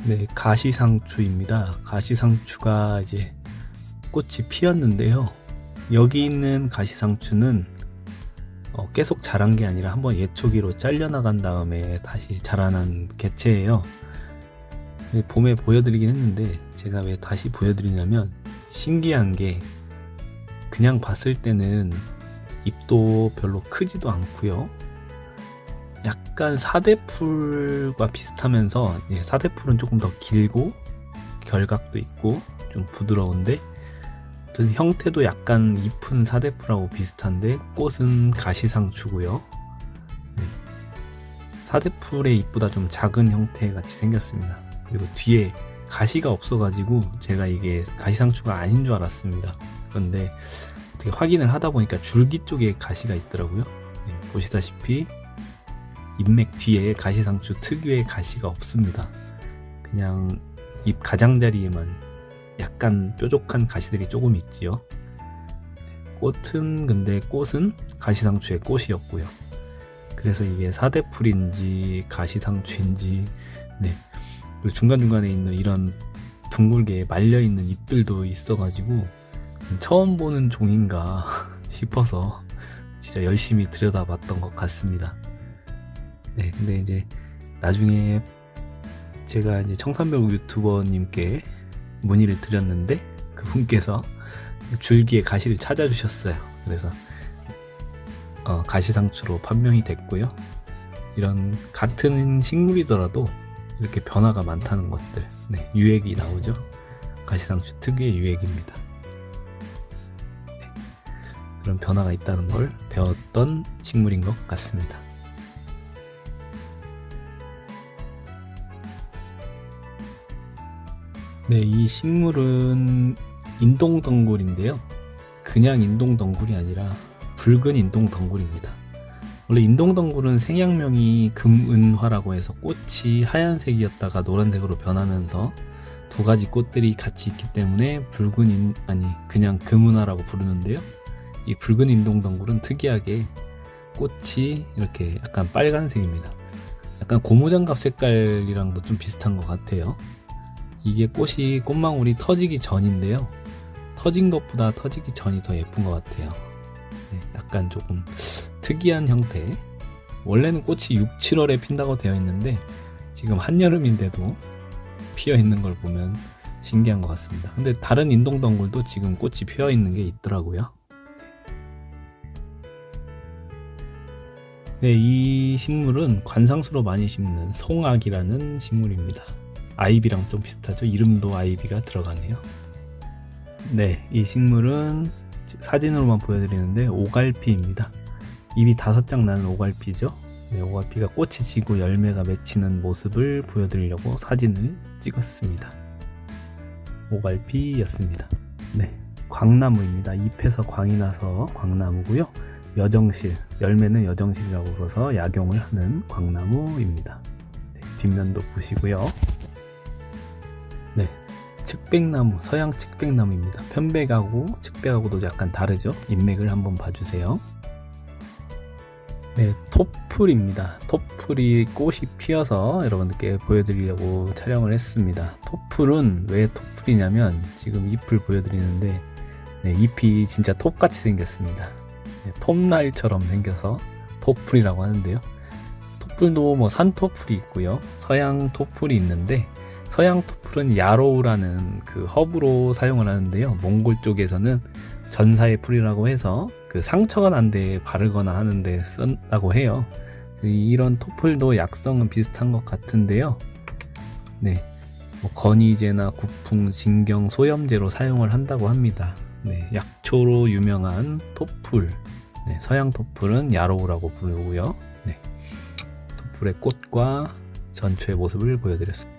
네, 가시상추입니다. 가시상추가 이제 꽃이 피었는데요. 여기 있는 가시상추는 계속 자란 게 아니라 한번 예초기로 잘려나간 다음에 다시 자라난 개체예요. 봄에 보여드리긴 했는데 제가 왜 다시 보여드리냐면 신기한 게 그냥 봤을 때는 잎도 별로 크지도 않고요. 약간 사대풀과 비슷하면서 사대풀은 조금 더 길고 결각도 있고 좀 부드러운데 형태도 약간 잎은 사대풀하고 비슷한데 꽃은 가시상추고요. 사대풀의 잎보다 좀 작은 형태 같이 생겼습니다. 그리고 뒤에 가시가 없어가지고 제가 이게 가시상추가 아닌 줄 알았습니다. 그런데 어떻게 확인을 하다 보니까 줄기 쪽에 가시가 있더라고요. 보시다시피 잎맥 뒤에 가시상추 특유의 가시가 없습니다. 그냥 잎 가장자리에만 약간 뾰족한 가시들이 조금 있지요. 근데 꽃은 가시상추의 꽃이었고요. 그래서 이게 사대풀인지 가시상추인지 그리고 중간중간에 있는 이런 둥글게 말려있는 잎들도 있어가지고 처음 보는 종인가 싶어서 진짜 열심히 들여다봤던 것 같습니다. 근데 이제 나중에 제가 이제 청산배우 유튜버님께 문의를 드렸는데 그분께서 줄기에 가시를 찾아주셨어요. 그래서 가시상추로 판명이 됐고요. 이런 같은 식물이더라도 이렇게 변화가 많다는 것들, 유액이 나오죠. 가시상추 특유의 유액입니다. 그런 변화가 있다는 걸 배웠던 식물인 것 같습니다. 이 식물은 인동덩굴인데요. 그냥 인동덩굴이 아니라 붉은 인동덩굴입니다. 원래 인동덩굴은 생양명이 금은화라고 해서 꽃이 하얀색이었다가 노란색으로 변하면서 두 가지 꽃들이 같이 있기 때문에 그냥 금은화라고 부르는데요. 이 붉은 인동덩굴은 특이하게 꽃이 이렇게 약간 빨간색입니다. 약간 고무장갑 색깔이랑도 좀 비슷한 것 같아요. 이게 꽃망울이 터지기 전인데요. 터진 것보다 터지기 전이 더 예쁜 것 같아요. 약간 조금 특이한 형태. 원래는 꽃이 6, 7월에 핀다고 되어 있는데 지금 한여름인데도 피어 있는 걸 보면 신기한 것 같습니다. 근데 다른 인동덩굴도 지금 꽃이 피어 있는 게 있더라고요. 이 식물은 관상수로 많이 심는 송악이라는 식물입니다. 아이비랑 좀 비슷하죠? 이름도 아이비가 들어가네요. 이 식물은 사진으로만 보여드리는데 오갈피입니다. 잎이 5장 나는 오갈피죠. 오갈피가 꽃이 지고 열매가 맺히는 모습을 보여드리려고 사진을 찍었습니다. 오갈피였습니다. 광나무입니다. 잎에서 광이 나서 광나무고요. 여정실, 열매는 여정실이라고 불러서 약용을 하는 광나무입니다. 뒷면도 보시고요. 측백나무, 서양 측백나무입니다. 편백하고 측백하고도 약간 다르죠? 잎맥을 한번 봐주세요. 토풀입니다. 토풀이 꽃이 피어서 여러분들께 보여드리려고 촬영을 했습니다. 토풀은 왜 토풀이냐면 지금 잎을 보여드리는데 잎이 진짜 톱같이 생겼습니다. 톱날처럼 생겨서 토풀이라고 하는데요. 토풀도 산토풀이 있고요. 서양 토풀이 있는데 서양 토풀은 야로우라는 그 허브로 사용을 하는데요. 몽골 쪽에서는 전사의 풀이라고 해서 그 상처가 난 데 바르거나 하는데 쓴다고 해요. 이런 토풀도 약성은 비슷한 것 같은데요. 건이제나 구풍, 진경, 소염제로 사용을 한다고 합니다. 약초로 유명한 토풀. 서양 토풀은 야로우라고 부르고요. 토풀의 꽃과 전초의 모습을 보여드렸습니다.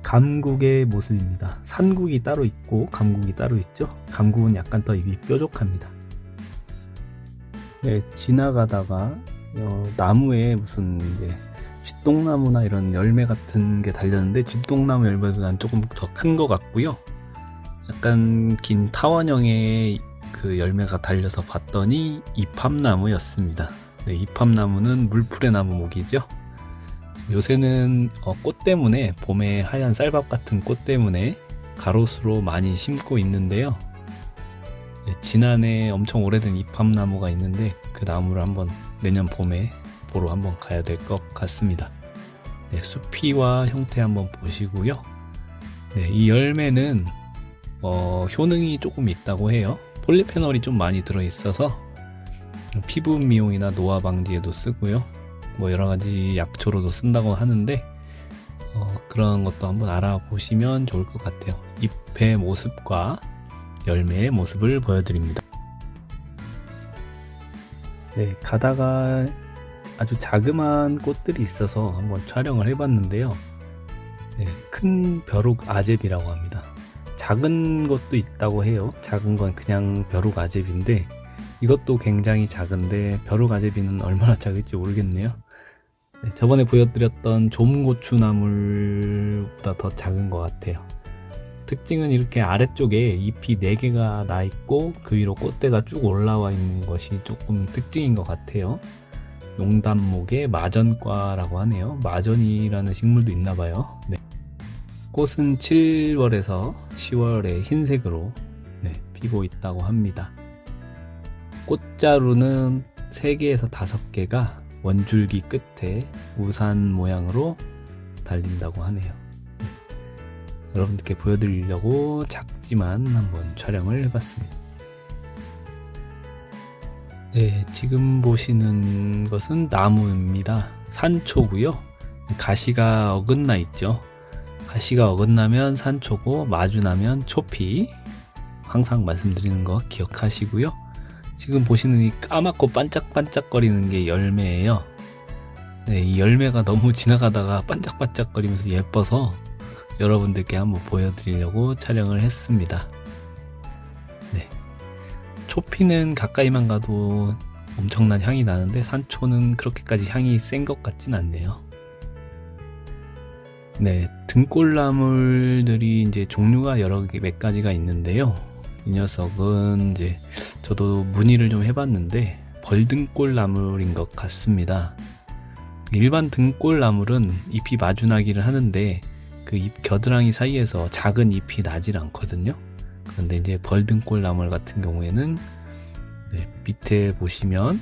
감국의 모습입니다. 산국이 따로 있고 감국이 따로 있죠. 감국은 약간 더 잎이 뾰족합니다. 지나가다가 나무에 무슨 쥐똥나무나 이런 열매 같은 게 달렸는데 쥐똥나무 열매보다는 조금 더 큰 것 같고요. 약간 긴 타원형의 그 열매가 달려서 봤더니 이팝나무였습니다. 이팝나무는 물풀의 나무목이죠. 요새는 꽃 때문에, 봄에 하얀 쌀밥 같은 꽃 때문에 가로수로 많이 심고 있는데요. 지난해 엄청 오래된 이팝나무가 있는데 그 나무를 한번 내년 봄에 보러 한번 가야 될 것 같습니다. 네, 수피와 형태 한번 보시고요. 네, 이 열매는 효능이 조금 있다고 해요. 폴리페놀이 좀 많이 들어있어서 피부 미용이나 노화 방지에도 쓰고요. 뭐 여러가지 약초로도 쓴다고 하는데 그런 것도 한번 알아보시면 좋을 것 같아요. 잎의 모습과 열매의 모습을 보여드립니다. 네, 가다가 아주 자그마한 꽃들이 있어서 한번 촬영을 해봤는데요. 네, 큰 벼룩 아제비라고 합니다. 작은 것도 있다고 해요. 작은 건 그냥 벼룩 아제비인데 이것도 굉장히 작은데 벼룩 아제비는 얼마나 작을지 모르겠네요. 네, 저번에 보여드렸던 좀고추나물보다 더 작은 것 같아요. 특징은 이렇게 아래쪽에 잎이 4개가 나 있고 그 위로 꽃대가 쭉 올라와 있는 것이 조금 특징인 것 같아요. 용단목의 마전과라고 하네요. 마전이라는 식물도 있나 봐요. 네. 꽃은 7월에서 10월에 흰색으로 피고 있다고 합니다. 꽃자루는 3개에서 5개가 원줄기 끝에 우산 모양으로 달린다고 하네요. 여러분들께 보여드리려고 작지만 한번 촬영을 해봤습니다. 네, 지금 보시는 것은 나무입니다. 산초고요. 가시가 어긋나 있죠. 가시가 어긋나면 산초고 마주나면 초피. 항상 말씀드리는 거 기억하시고요. 지금 보시는 이 까맣고 반짝반짝거리는 게 열매예요. 네, 이 열매가 너무 지나가다가 반짝반짝거리면서 예뻐서 여러분들께 한번 보여드리려고 촬영을 했습니다. 네, 초피는 가까이만 가도 엄청난 향이 나는데 산초는 그렇게까지 향이 센 것 같진 않네요. 네, 등골나물들이 이제 종류가 몇 가지가 있는데요. 이 녀석은 이제 저도 문의를 좀 해봤는데 벌등골나물인 것 같습니다. 일반 등골나물은 잎이 마주나기를 하는데 그 잎 겨드랑이 사이에서 작은 잎이 나질 않거든요. 그런데 이제 벌등골나물 같은 경우에는 밑에 보시면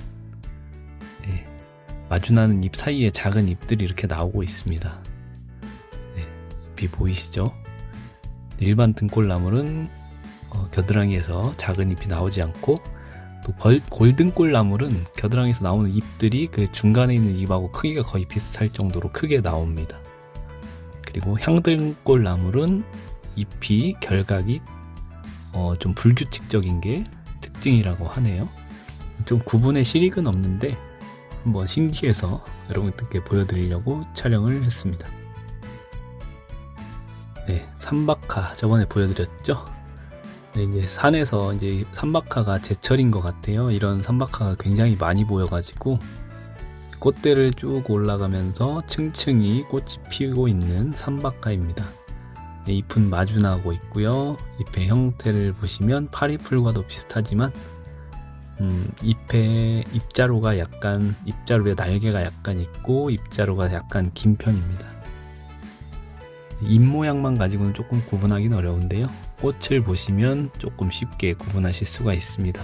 마주나는 잎 사이에 작은 잎들이 이렇게 나오고 있습니다. 잎이 보이시죠? 일반 등골나물은 겨드랑이에서 작은 잎이 나오지 않고 또 골등골나물은 겨드랑이에서 나오는 잎들이 그 중간에 있는 잎하고 크기가 거의 비슷할 정도로 크게 나옵니다. 그리고 향등골나물은 잎이 결각이 좀 불규칙적인 게 특징이라고 하네요. 좀 구분의 실익은 없는데 한번 신기해서 여러분들께 보여드리려고 촬영을 했습니다. 네, 삼박하 저번에 보여드렸죠? 네, 이제 산에서 이제 삼박하가 제철인 것 같아요. 이런 삼박하가 굉장히 많이 보여가지고 꽃대를 쭉 올라가면서 층층이 꽃이 피고 있는 삼박하입니다. 네, 잎은 마주나고 있고요. 잎의 형태를 보시면 파리풀과도 비슷하지만 잎의 잎자루에 날개가 약간 있고 잎자루가 약간 긴 편입니다. 잎 모양만 가지고는 조금 구분하기는 어려운데요. 꽃을 보시면 조금 쉽게 구분하실 수가 있습니다.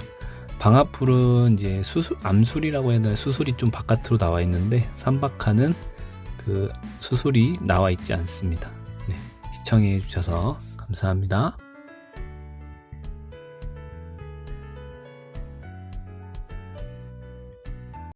방아풀은 이제 암술이라고 해야 되나, 수술이 좀 바깥으로 나와 있는데 삼박하는 그 수술이 나와 있지 않습니다. 네, 시청해 주셔서 감사합니다.